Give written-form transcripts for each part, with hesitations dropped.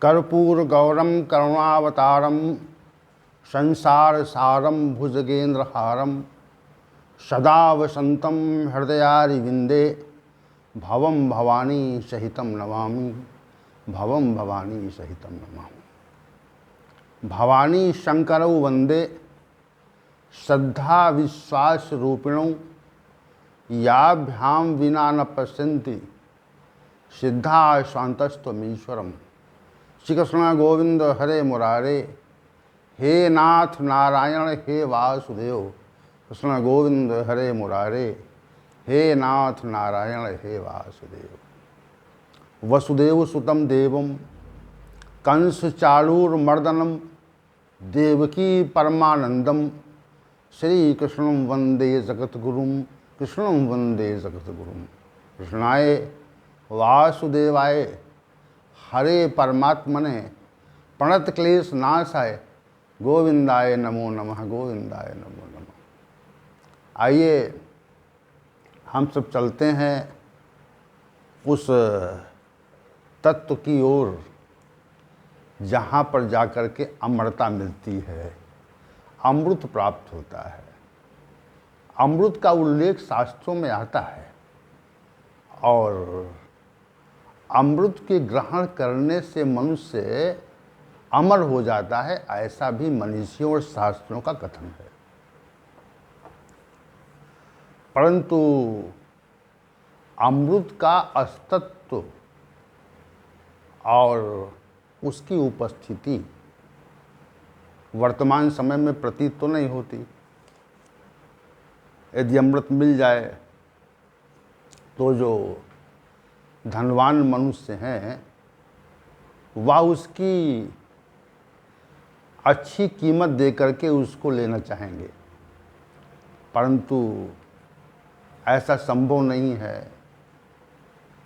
कर्पूरगौरम करुणावतारम संसार सारम भुजगेन्द्रहारम सदा वसंतम हृदयारिविंदे भवम भवानी सहितम नमामि भवम भवानी सहितम नमामि। भवानी शंकरौ वंदे श्रद्धा विश्वास रूपिणौ याभ्याम विना न पश्यन्ति सिद्धा शांतस्त्वमीश्वरम्। श्री कृष्ण गोविंद हरे मुरारे, हे नाथ नारायण हे वासुदेव। कृष्ण गोविंद हरे मुरारे, हे नाथ नारायण हे वासुदेव। वसुदेव सुतम देवम कंस चाणूरमर्दनम देवकी परमानंदम श्री कृष्णं वंदे जगद्गुरुं कृष्णं वंदे जगद्गुरुं। कृष्णाय वासुदेवाय हरे परमात्मने प्रणत क्लेश नाशाय गोविंदाय नमो नमः गोविंदाय नमो नमः। आइए हम सब चलते हैं उस तत्व की ओर जहाँ पर जाकर के अमरता मिलती है, अमृत प्राप्त होता है। अमृत का उल्लेख शास्त्रों में आता है और अमृत के ग्रहण करने से मनुष्य अमर हो जाता है, ऐसा भी मनीषियों और शास्त्रों का कथन है। परंतु अमृत का अस्तित्व और उसकी उपस्थिति वर्तमान समय में प्रतीत तो नहीं होती। यदि अमृत मिल जाए तो जो धनवान मनुष्य हैं वह उसकी अच्छी कीमत दे करके उसको लेना चाहेंगे, परंतु ऐसा संभव नहीं है।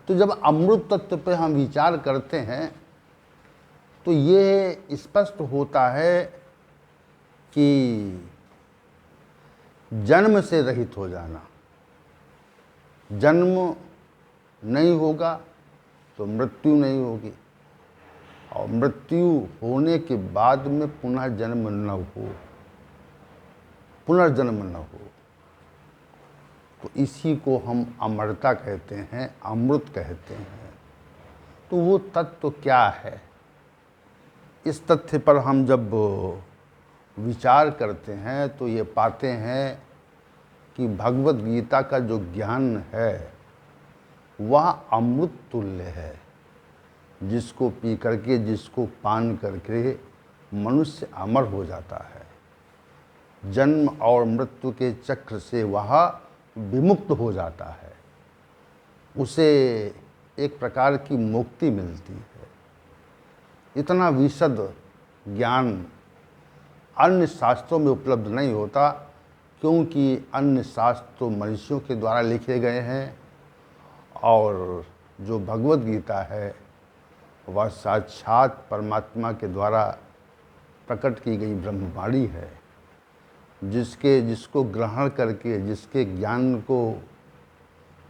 तो जब अमृत तत्व पे हम विचार करते हैं तो ये स्पष्ट होता है कि जन्म से रहित हो जाना, जन्म नहीं होगा तो मृत्यु नहीं होगी, और मृत्यु होने के बाद में पुनः जन्म न हो, पुनर्जन्म न हो, तो इसी को हम अमरता कहते हैं, अमृत कहते हैं। तो वो तत्व क्या है, इस तथ्य पर हम जब विचार करते हैं तो ये पाते हैं कि भगवत गीता का जो ज्ञान है वह अमृत तुल्य है, जिसको पी करके, जिसको पान करके मनुष्य अमर हो जाता है। जन्म और मृत्यु के चक्र से वह विमुक्त हो जाता है, उसे एक प्रकार की मुक्ति मिलती है। इतना विशद ज्ञान अन्य शास्त्रों में उपलब्ध नहीं होता, क्योंकि अन्य शास्त्र तो मनुष्यों के द्वारा लिखे गए हैं और जो भगवत गीता है वह साक्षात परमात्मा के द्वारा प्रकट की गई ब्रह्मवाणी है, जिसको ग्रहण करके, जिसके ज्ञान को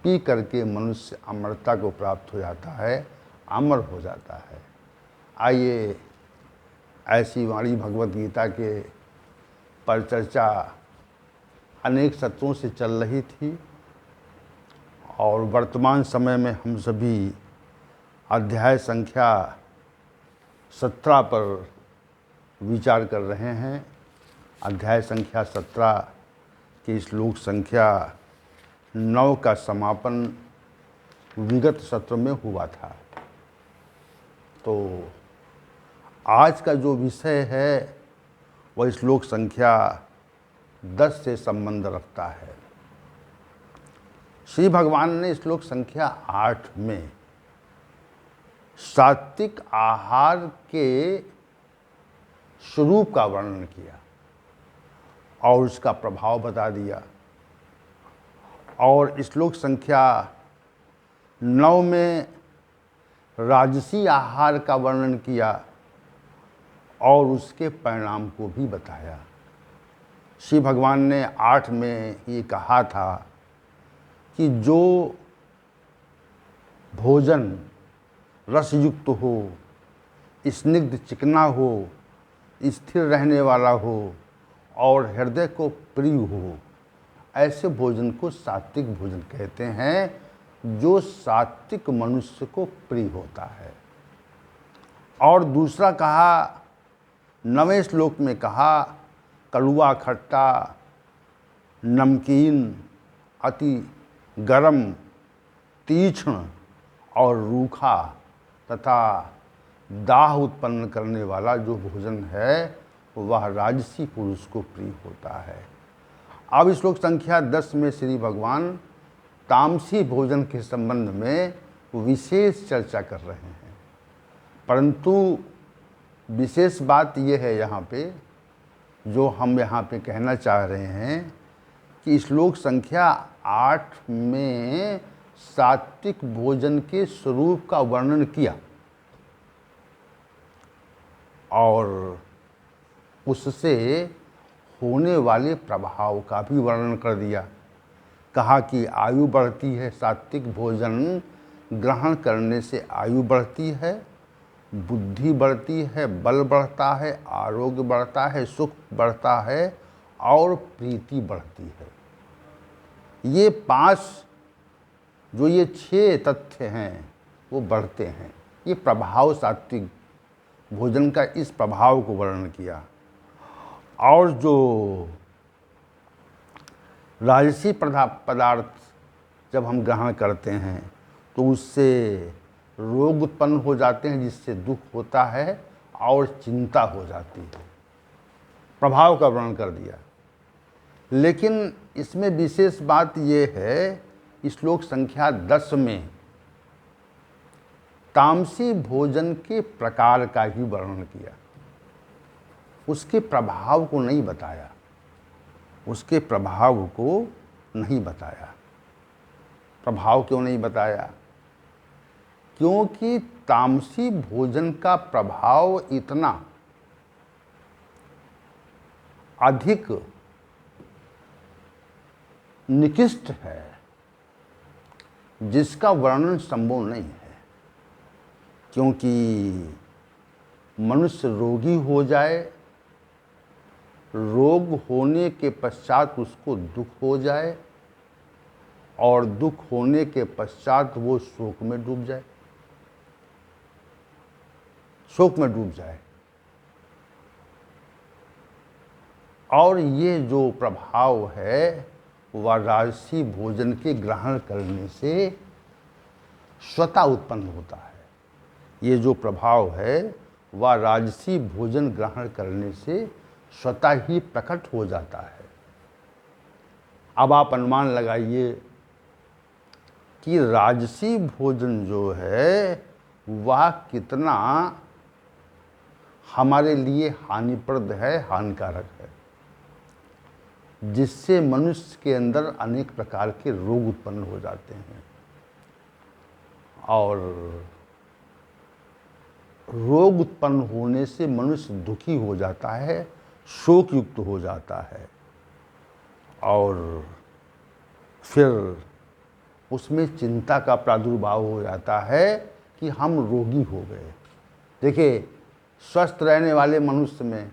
पी करके मनुष्य अमरता को प्राप्त हो जाता है, अमर हो जाता है। आइए ऐसी वाणी भगवत गीता के पर चर्चा अनेक सत्रों से चल रही थी और वर्तमान समय में हम सभी अध्याय संख्या 17 पर विचार कर रहे हैं। अध्याय संख्या 17 की श्लोक संख्या 9 का समापन विगत सत्र में हुआ था। तो आज का जो विषय है वह श्लोक संख्या 10 से संबंध रखता है। श्री भगवान ने श्लोक संख्या 8 में सात्विक आहार के स्वरूप का वर्णन किया और उसका प्रभाव बता दिया, और श्लोक संख्या 9 में राजसी आहार का वर्णन किया और उसके परिणाम को भी बताया। श्री भगवान ने 8 में ये कहा था कि जो भोजन रसयुक्त हो, स्निग्ध चिकना हो, स्थिर रहने वाला हो और हृदय को प्रिय हो, ऐसे भोजन को सात्विक भोजन कहते हैं, जो सात्विक मनुष्य को प्रिय होता है। और दूसरा कहा, 9वें श्लोक में कहा, कड़वा, खट्टा, नमकीन, अति गरम, तीक्ष्ण और रूखा तथा दाह उत्पन्न करने वाला जो भोजन है वह राजसी पुरुष को प्रिय होता है। अब श्लोक संख्या 10 में श्री भगवान तामसी भोजन के संबंध में विशेष चर्चा कर रहे हैं, परंतु विशेष बात यह है यहाँ पे, जो हम यहाँ पे कहना चाह रहे हैं कि श्लोक संख्या 8 में सात्विक भोजन के स्वरूप का वर्णन किया और उससे होने वाले प्रभाव का भी वर्णन कर दिया। कहा कि आयु बढ़ती है, सात्विक भोजन ग्रहण करने से आयु बढ़ती है, बुद्धि बढ़ती है, बल बढ़ता है, आरोग्य बढ़ता है, सुख बढ़ता है और प्रीति बढ़ती है। ये 5 जो ये 6 तथ्य हैं वो बढ़ते हैं। ये प्रभाव, सात्विक भोजन का इस प्रभाव को वर्णन किया। और जो राजसी पदार्थ जब हम ग्रहण करते हैं तो उससे रोग उत्पन्न हो जाते हैं, जिससे दुख होता है और चिंता हो जाती है। प्रभाव का वर्णन कर दिया। लेकिन इसमें विशेष बात यह है, श्लोक संख्या 10 में तामसी भोजन के प्रकार का ही वर्णन किया, उसके प्रभाव को नहीं बताया, उसके प्रभाव को नहीं बताया। प्रभाव क्यों नहीं बताया? क्योंकि तामसी भोजन का प्रभाव इतना अधिक निकृष्ट है जिसका वर्णन संभव नहीं है। क्योंकि मनुष्य रोगी हो जाए, रोग होने के पश्चात उसको दुख हो जाए और दुख होने के पश्चात वो शोक में डूब जाए, शोक में डूब जाए। और ये जो प्रभाव है वह राजसी भोजन के ग्रहण करने से स्वतः उत्पन्न होता है। ये जो प्रभाव है वह राजसी भोजन ग्रहण करने से स्वतः ही प्रकट हो जाता है। अब आप अनुमान लगाइए कि राजसी भोजन जो है वह कितना हमारे लिए हानिप्रद है, हानिकारक है, जिससे मनुष्य के अंदर अनेक प्रकार के रोग उत्पन्न हो जाते हैं और रोग उत्पन्न होने से मनुष्य दुखी हो जाता है, शोक युक्त हो जाता है और फिर उसमें चिंता का प्रादुर्भाव हो जाता है कि हम रोगी हो गए। देखिए, स्वस्थ रहने वाले मनुष्य में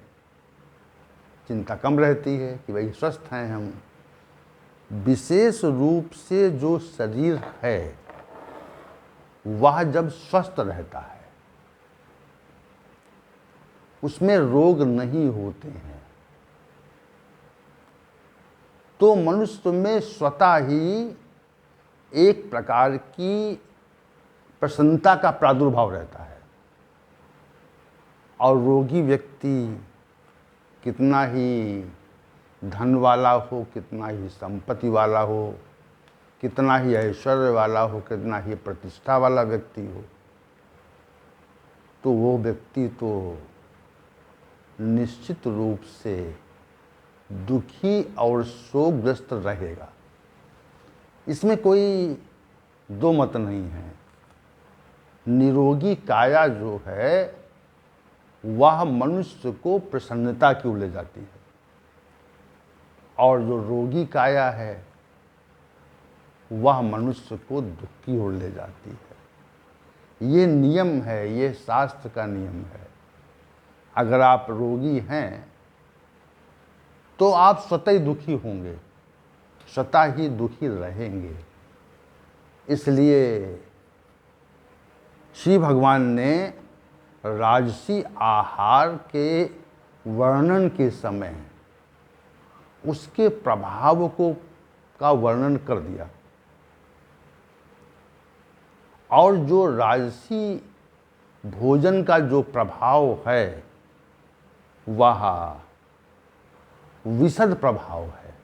चिंता कम रहती है कि भाई स्वस्थ हैं हम। विशेष रूप से जो शरीर है वह जब स्वस्थ रहता है उसमें रोग नहीं होते हैं तो मनुष्य में स्वतः ही एक प्रकार की प्रसन्नता का प्रादुर्भाव रहता है। और रोगी व्यक्ति कितना ही धन वाला हो, कितना ही संपत्ति वाला हो, कितना ही ऐश्वर्य वाला हो, कितना ही प्रतिष्ठा वाला व्यक्ति हो, तो वो व्यक्ति तो निश्चित रूप से दुखी और शोकग्रस्त रहेगा। इसमें कोई दो मत नहीं है। निरोगी काया जो है वह मनुष्य को प्रसन्नता की ओर ले जाती है और जो रोगी काया है वह मनुष्य को दुख की ओर ले जाती है। ये नियम है, ये शास्त्र का नियम है। अगर आप रोगी हैं तो आप स्वतः ही दुखी होंगे, स्वतः ही दुखी रहेंगे। इसलिए श्री भगवान ने राजसी आहार के वर्णन के समय उसके प्रभाव का वर्णन कर दिया। और जो राजसी भोजन का जो प्रभाव है वह विशद प्रभाव है।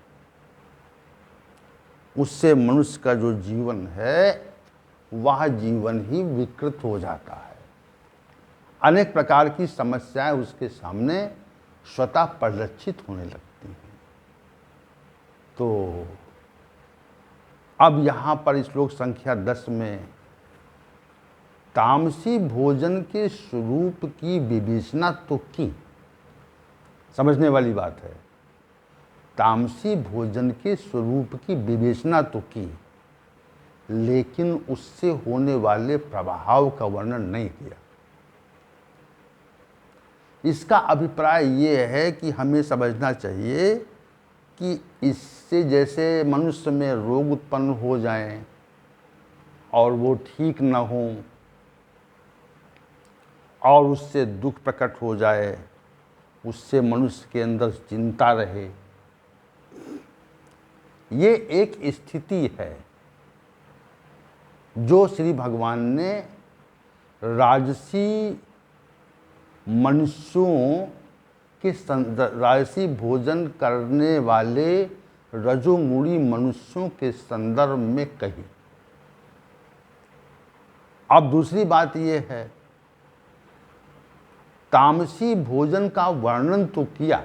उससे मनुष्य का जो जीवन है वह जीवन ही विकृत हो जाता है। अनेक प्रकार की समस्याएं उसके सामने स्वतः परिलक्षित होने लगती हैं। तो अब यहाँ पर श्लोक संख्या 10 में तामसी भोजन के स्वरूप की विवेचना तो की, समझने वाली बात है। तामसी भोजन के स्वरूप की विवेचना तो की, लेकिन उससे होने वाले प्रभाव का वर्णन नहीं किया। इसका अभिप्राय ये है कि हमें समझना चाहिए कि इससे जैसे मनुष्य में रोग उत्पन्न हो जाएं और वो ठीक न हो और उससे दुख प्रकट हो जाए, उससे मनुष्य के अंदर चिंता रहे, ये एक स्थिति है जो श्री भगवान ने राजसी मनुष्यों के राजसी भोजन करने वाले रजोगुणी मनुष्यों के संदर्भ में कही। अब दूसरी बात यह है, तामसी भोजन का वर्णन तो किया,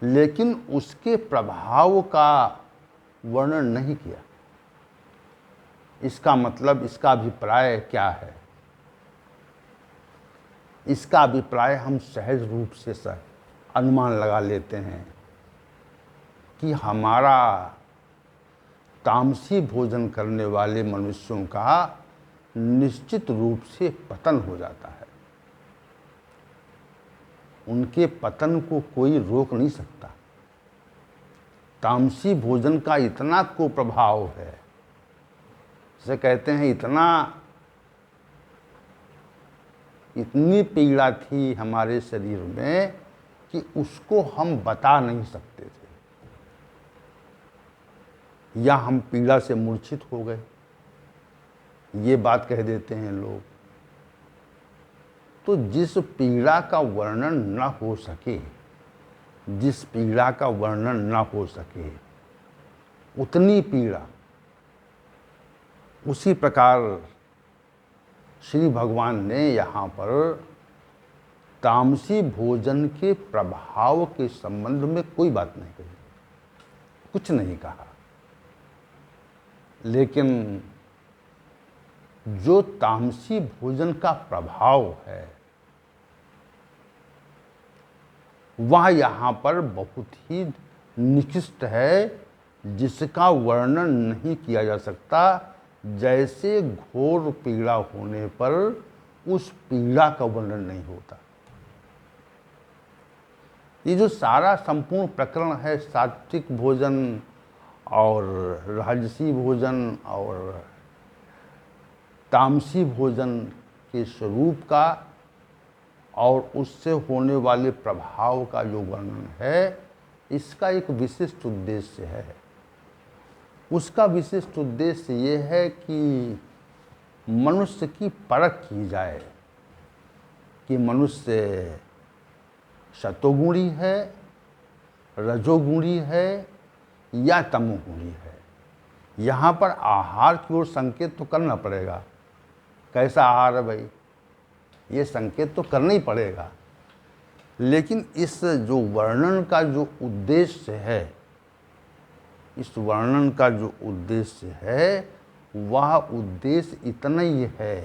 लेकिन उसके प्रभाव का वर्णन नहीं किया। इसका मतलब, इसका अभिप्राय क्या है? इसका अभिप्राय हम सहज रूप से अनुमान लगा लेते हैं कि हमारा तामसी भोजन करने वाले मनुष्यों का निश्चित रूप से पतन हो जाता है। उनके पतन को कोई रोक नहीं सकता। तामसी भोजन का इतना कुप्रभाव है, जिसे कहते हैं इतनी पीड़ा थी हमारे शरीर में कि उसको हम बता नहीं सकते थे, या हम पीड़ा से मूर्छित हो गए, ये बात कह देते हैं लोग। तो जिस पीड़ा का वर्णन न हो सके, जिस पीड़ा का वर्णन न हो सके उतनी पीड़ा, उसी प्रकार श्री भगवान ने यहाँ पर तामसी भोजन के प्रभाव के संबंध में कोई बात नहीं कही, कुछ नहीं कहा। लेकिन जो तामसी भोजन का प्रभाव है वह यहाँ पर बहुत ही निकृष्ट है, जिसका वर्णन नहीं किया जा सकता। जैसे घोर पीड़ा होने पर उस पीड़ा का वर्णन नहीं होता। ये जो सारा संपूर्ण प्रकरण है सात्विक भोजन और राजसी भोजन और तामसी भोजन के स्वरूप का और उससे होने वाले प्रभाव का जो वर्णन है, इसका एक विशिष्ट उद्देश्य है। उसका विशिष्ट उद्देश्य ये है कि मनुष्य की परख की जाए कि मनुष्य सतोगुणी है, रजोगुणी है या तमोगुणी है। यहाँ पर आहार की ओर संकेत तो करना पड़ेगा। कैसा आहार है भाई, ये संकेत तो करना ही पड़ेगा। लेकिन इस जो वर्णन का जो उद्देश्य है, इस वर्णन का जो उद्देश्य है वह उद्देश्य इतना ही है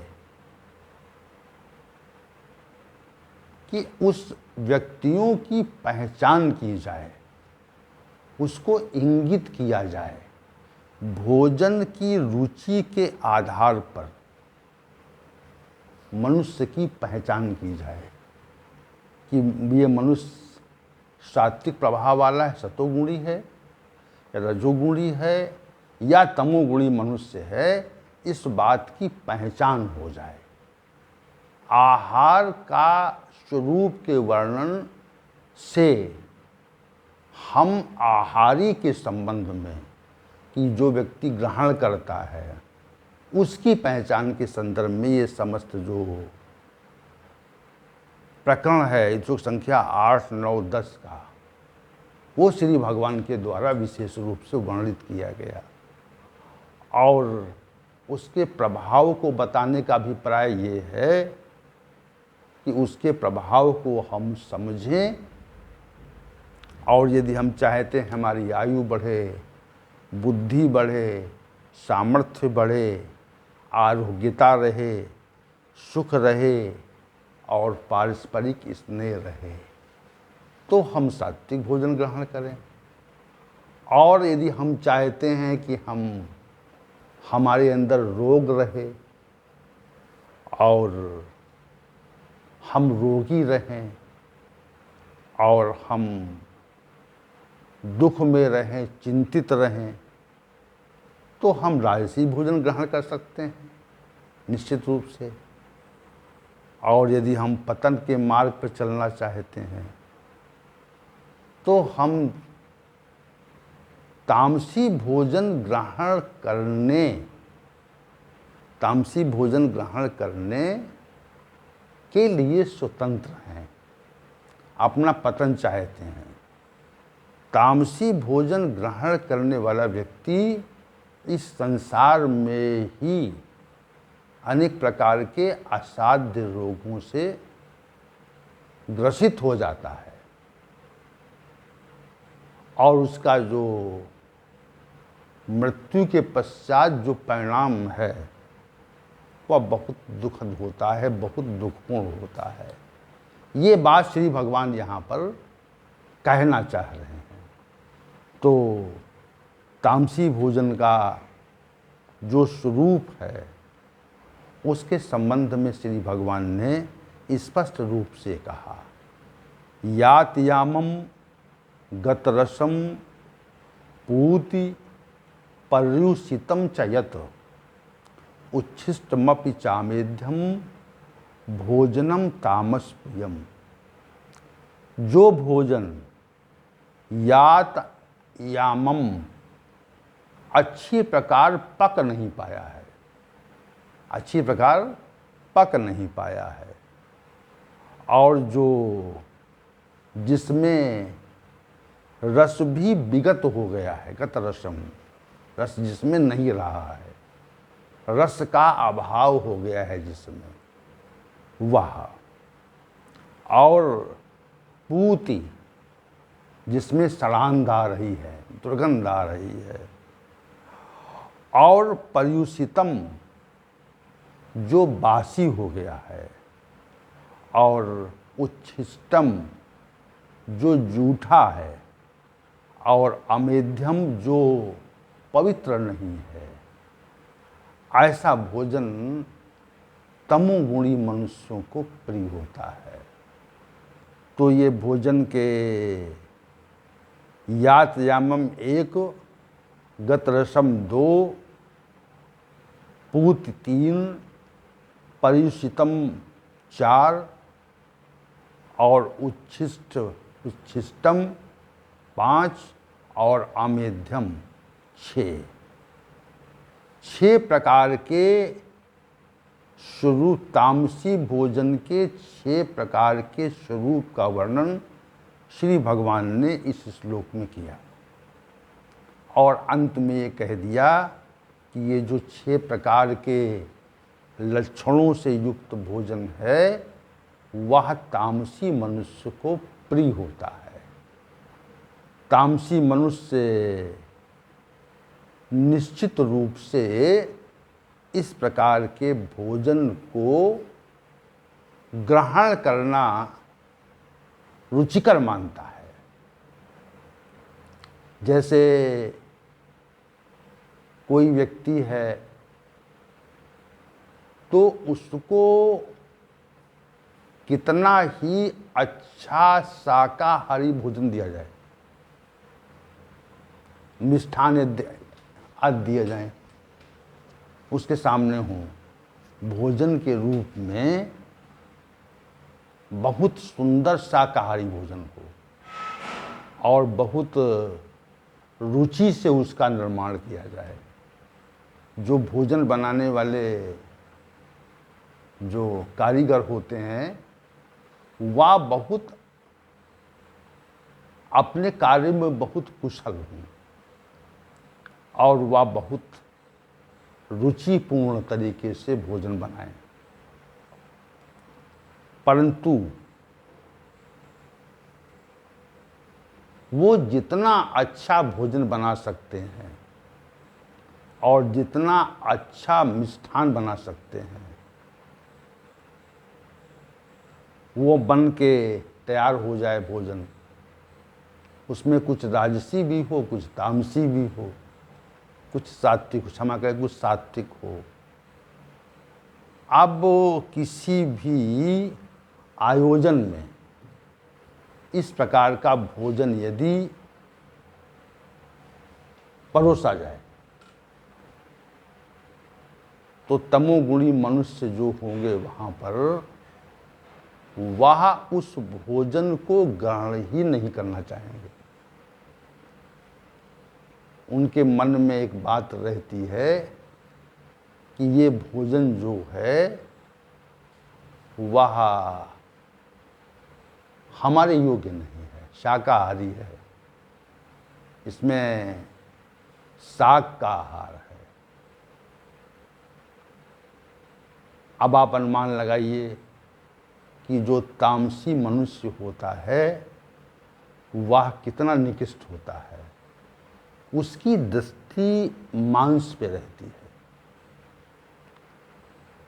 कि उस व्यक्तियों की पहचान की जाए, उसको इंगित किया जाए भोजन की रुचि के आधार पर। मनुष्य की पहचान की जाए कि ये मनुष्य सात्विक प्रभाव वाला है, सतोगुणी है या रजोगुणी है या तमोगुणी मनुष्य है, इस बात की पहचान हो जाए। आहार का स्वरूप के वर्णन से हम आहारी के संबंध में कि जो व्यक्ति ग्रहण करता है उसकी पहचान के संदर्भ में ये समस्त जो प्रकरण है, जो संख्या 8, 9, 10 का, वो श्री भगवान के द्वारा विशेष रूप से वर्णित किया गया और उसके प्रभाव को बताने का अभिप्राय ये है कि उसके प्रभाव को हम समझें और यदि हम चाहते हैं हमारी आयु बढ़े, बुद्धि बढ़े, सामर्थ्य बढ़े, आरोग्यता रहे, सुख रहे और पारस्परिक स्नेह रहे, तो हम सात्विक भोजन ग्रहण करें। और यदि हम चाहते हैं कि हमारे अंदर रोग रहे और हम रोगी रहें और हम दुख में रहें, चिंतित रहें, तो हम राजसी भोजन ग्रहण कर सकते हैं निश्चित रूप से। और यदि हम पतन के मार्ग पर चलना चाहते हैं तो हम तामसी भोजन ग्रहण करने के लिए स्वतंत्र हैं, अपना पतन चाहते हैं। तामसी भोजन ग्रहण करने वाला व्यक्ति इस संसार में ही अनेक प्रकार के असाध्य रोगों से ग्रसित हो जाता है और उसका जो मृत्यु के पश्चात जो परिणाम है वह बहुत दुखद होता है, बहुत दुखपूर्ण होता है। ये बात श्री भगवान यहाँ पर कहना चाह रहे हैं। तो तामसी भोजन का जो स्वरूप है उसके संबंध में श्री भगवान ने स्पष्ट रूप से कहा, यात यामम गतरसम पूति पर्युषितम च यत् उच्छिष्टमपि चामेध्यम भोजनम तामसप्रियम। जो भोजन यात यामम अच्छी प्रकार पक नहीं पाया है, अच्छी प्रकार पक नहीं पाया है और जो जिसमें रस भी विगत हो गया है, गत रसम, रस जिसमें नहीं रहा है, रस का अभाव हो गया है जिसमें, वह, और पूति जिसमें सड़ांध आ रही है, दुर्गंध आ रही है, और पर्युषितम जो बासी हो गया है, और उच्छिष्टम जो जूठा है, और अमेध्यम जो पवित्र नहीं है, ऐसा भोजन तमोगुणी मनुष्यों को प्रिय होता है। तो ये भोजन के यात यामम 1, गतरसम 2, पूत 3, पर्युषितम 4 और उच्छिष्टम 5 और अमेध्यम 6 प्रकार के स्वरूप, तामसी भोजन के 6 प्रकार के स्वरूप का वर्णन श्री भगवान ने इस श्लोक में किया और अंत में ये कह दिया कि ये जो 6 प्रकार के लक्षणों से युक्त भोजन है वह तामसी मनुष्य को प्रिय होता है। तामसी मनुष्य निश्चित रूप से इस प्रकार के भोजन को ग्रहण करना रुचिकर मानता है। जैसे कोई व्यक्ति है तो उसको कितना ही अच्छा शाकाहारी भोजन दिया जाए, मिष्ठान आदि दिए जाएं, उसके सामने हों, भोजन के रूप में बहुत सुंदर शाकाहारी भोजन हो और बहुत रुचि से उसका निर्माण किया जाए। जो भोजन बनाने वाले जो कारीगर होते हैं वह बहुत अपने कार्य में बहुत कुशल हों और वह बहुत रुचिपूर्ण तरीके से भोजन बनाएं, परंतु वो जितना अच्छा भोजन बना सकते हैं और जितना अच्छा मिष्ठान बना सकते हैं, वो बन के तैयार हो जाए भोजन, उसमें कुछ राजसी भी हो, कुछ तामसी भी हो, कुछ सात्विक, क्षमा करें, कुछ सात्विक हो। अब किसी भी आयोजन में इस प्रकार का भोजन यदि परोसा जाए तो तमोगुणी मनुष्य जो होंगे वहाँ पर, वह उस भोजन को ग्रहण ही नहीं करना चाहेंगे। उनके मन में एक बात रहती है कि ये भोजन जो है वह हमारे योग्य नहीं है, शाकाहारी है, इसमें शाक का आहार है। अब आप अनुमान लगाइए कि जो तामसी मनुष्य होता है वह कितना निकृष्ट होता है, उसकी दृष्टि मांस पे रहती है,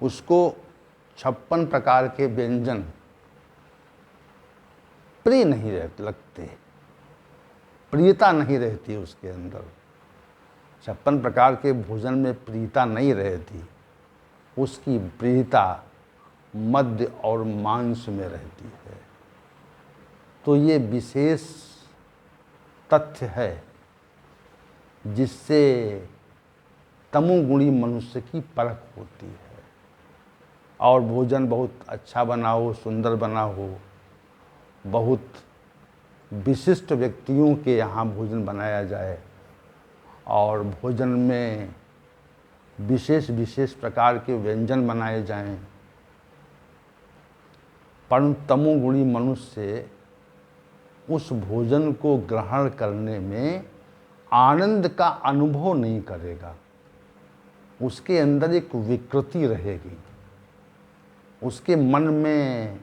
उसको 56 प्रकार के व्यंजन प्रिय नहीं लगते, प्रियता नहीं रहती उसके अंदर, 56 प्रकार के भोजन में प्रियता नहीं रहती, उसकी प्रियता मध्य और मांस में रहती है। तो ये विशेष तथ्य है जिससे तमोगुणी मनुष्य की परख होती है। और भोजन बहुत अच्छा बना हो, सुंदर बना हो, बहुत विशिष्ट व्यक्तियों के यहाँ भोजन बनाया जाए और भोजन में विशेष विशेष प्रकार के व्यंजन बनाए जाएं, परंतु तमोगुणी मनुष्य उस भोजन को ग्रहण करने में आनंद का अनुभव नहीं करेगा, उसके अंदर एक विकृति रहेगी, उसके मन में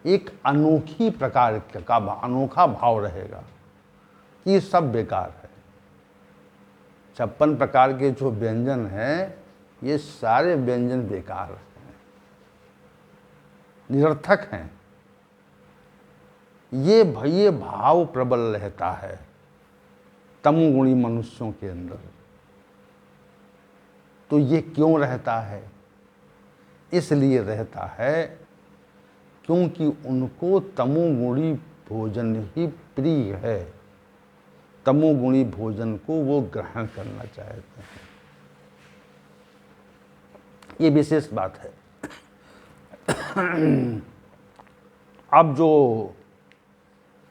एक अनोखी प्रकार का अनोखा भाव रहेगा कि ये सब बेकार है। 56 प्रकार के जो व्यंजन हैं ये सारे व्यंजन बेकार हैं, निरर्थक हैं। ये भाव प्रबल रहता है तमोगुणी मनुष्यों के अंदर। तो ये क्यों रहता है? इसलिए रहता है क्योंकि उनको तमोगुणी भोजन ही प्रिय है, तमोगुणी भोजन को वो ग्रहण करना चाहते हैं। ये विशेष बात है। अब जो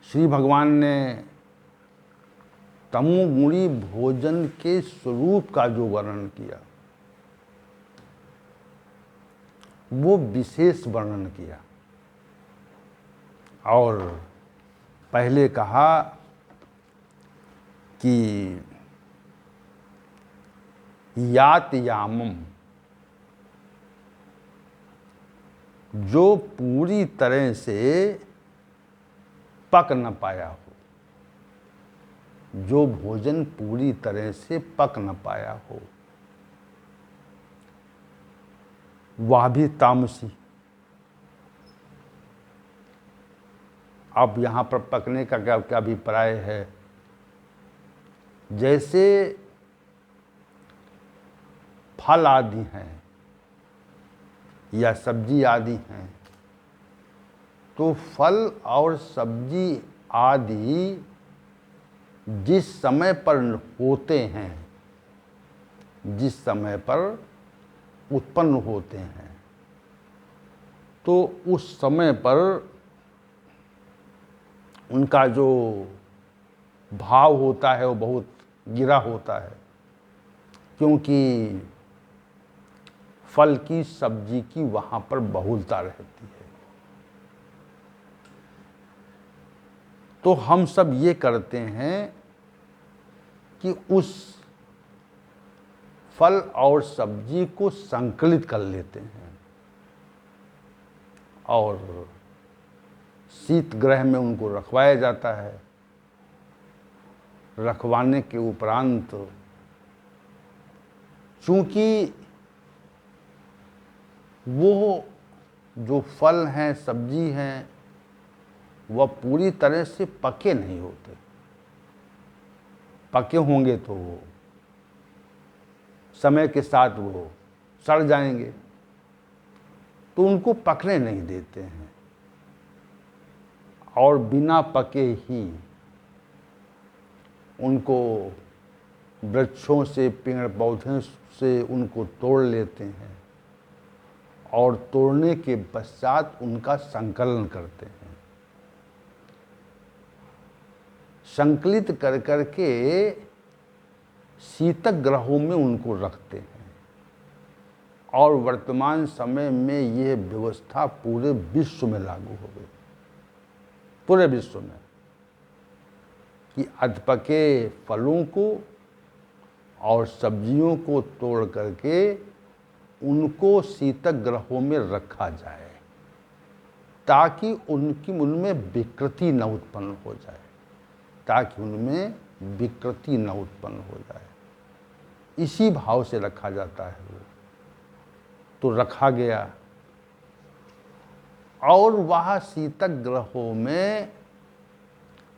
श्री भगवान ने तमोगुणी भोजन के स्वरूप का जो वर्णन किया वो विशेष वर्णन किया, और पहले कहा कि यात यामम, जो पूरी तरह से पक न पाया हो, जो भोजन पूरी तरह से पक न पाया हो, वह भी तामसी। अब यहाँ पर पकने का क्या अभिप्राय है? जैसे फल आदि हैं या सब्जी आदि हैं, तो फल और सब्जी आदि जिस समय पर होते हैं, जिस समय पर उत्पन्न होते हैं, तो उस समय पर उनका जो भाव होता है वो बहुत गिरा होता है, क्योंकि फल की सब्जी की वहाँ पर बहुलता रहती है। तो हम सब ये करते हैं कि उस फल और सब्जी को संकलित कर लेते हैं और शीत गृह में उनको रखवाया जाता है। रखवाने के उपरांत चूंकि वो जो फल हैं, सब्जी हैं, वह पूरी तरह से पके नहीं होते। पके होंगे तो वो समय के साथ वो सड़ जाएंगे, तो उनको पकने नहीं देते हैं और बिना पके ही उनको वृक्षों से, पेड़ पौधों से उनको तोड़ लेते हैं और तोड़ने के पश्चात उनका संकलन करते हैं। संकलित कर करके शीतक ग्रहों में उनको रखते हैं और वर्तमान समय में यह व्यवस्था पूरे विश्व में लागू हो गई, पूरे विश्व में, कि अधपके फलों को और सब्जियों को तोड़ करके उनको शीतक ग्रहों में रखा जाए ताकि उनमें विकृति न उत्पन्न हो जाए, ताकि उनमें विकृति न उत्पन्न हो जाए। इसी भाव से रखा जाता है वो। तो रखा गया और वह शीतक ग्रहों में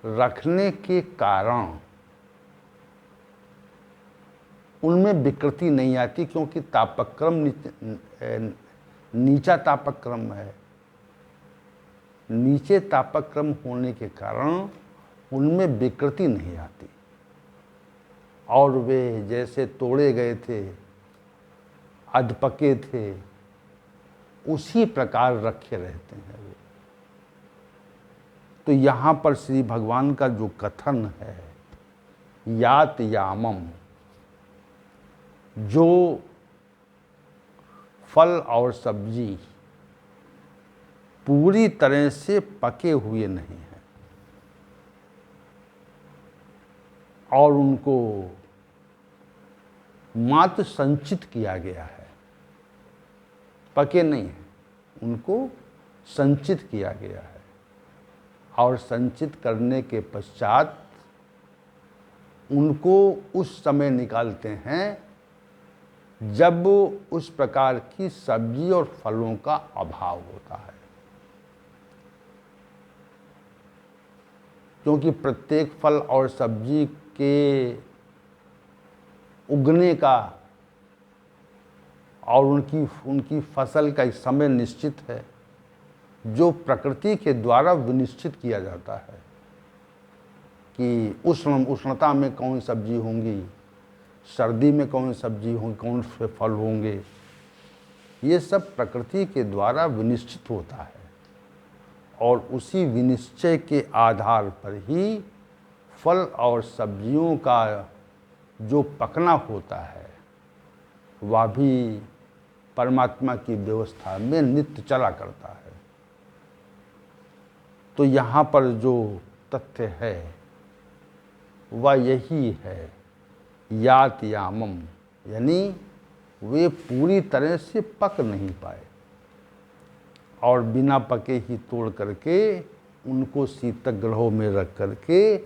रखने के कारण उनमें विकृति नहीं आती, क्योंकि तापक्रम नीचा तापक्रम है। नीचे तापक्रम होने के कारण उनमें विकृति नहीं आती और वे जैसे तोड़े गए थे, अधपके थे, उसी प्रकार रखे रहते हैं वे। तो यहाँ पर श्री भगवान का जो कथन है, यात यामम, जो फल और सब्जी पूरी तरह से पके हुए नहीं हैं और उनको मात्र संचित किया गया है, पके नहीं हैं, उनको संचित किया गया है और संचित करने के पश्चात उनको उस समय निकालते हैं जब उस प्रकार की सब्जी और फलों का अभाव होता है। क्योंकि प्रत्येक फल और सब्जी के उगने का और उनकी फसल का एक समय निश्चित है, जो प्रकृति के द्वारा विनिश्चित किया जाता है कि उष्णता में कौन सब्जी होंगी, सर्दी में कौन सब्जी होंगी, कौन से फल होंगे, ये सब प्रकृति के द्वारा विनिश्चित होता है और उसी विनिश्चय के आधार पर ही फल और सब्जियों का जो पकना होता है वह भी परमात्मा की व्यवस्था में नित्य चला करता है। तो यहाँ पर जो तथ्य है वह यही है, यात यामम, यानी वे पूरी तरह से पक नहीं पाए और बिना पके ही तोड़ करके उनको शीतक ग्रहों में रख करके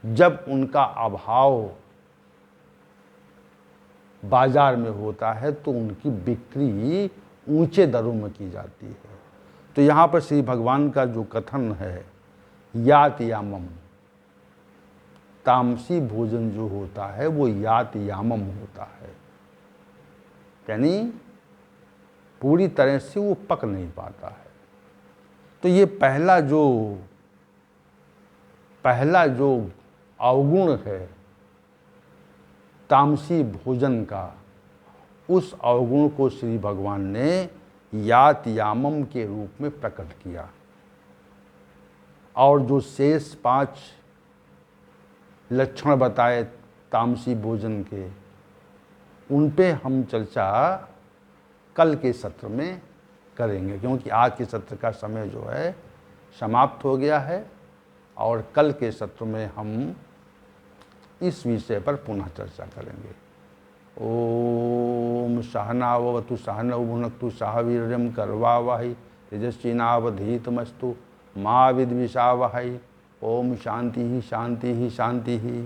जब उनका अभाव बाजार में होता है तो उनकी बिक्री ऊंचे दरों में की जाती है। तो यहाँ पर श्री भगवान का जो कथन है, यात यामम, तामसी भोजन जो होता है वो यात यामम होता है, यानी पूरी तरह से वो पक नहीं पाता है। तो ये पहला जो अवगुण है तामसी भोजन का, उस अवगुण को श्री भगवान ने यात यामम के रूप में प्रकट किया। और जो शेष 5 लक्षण बताए तामसी भोजन के, उन पे हम चर्चा कल के सत्र में करेंगे, क्योंकि आज के सत्र का समय जो है समाप्त हो गया है। और कल के सत्र में हम इस विषय पर पुनः चर्चा करेंगे। ओम सहनावतु सहनौ भुनक्तु सह वीर्यं करवावहै तेजस्विनावधीतमस्तु मा विद्विषावहै। ओम शांति ही शांति ही शांति ही।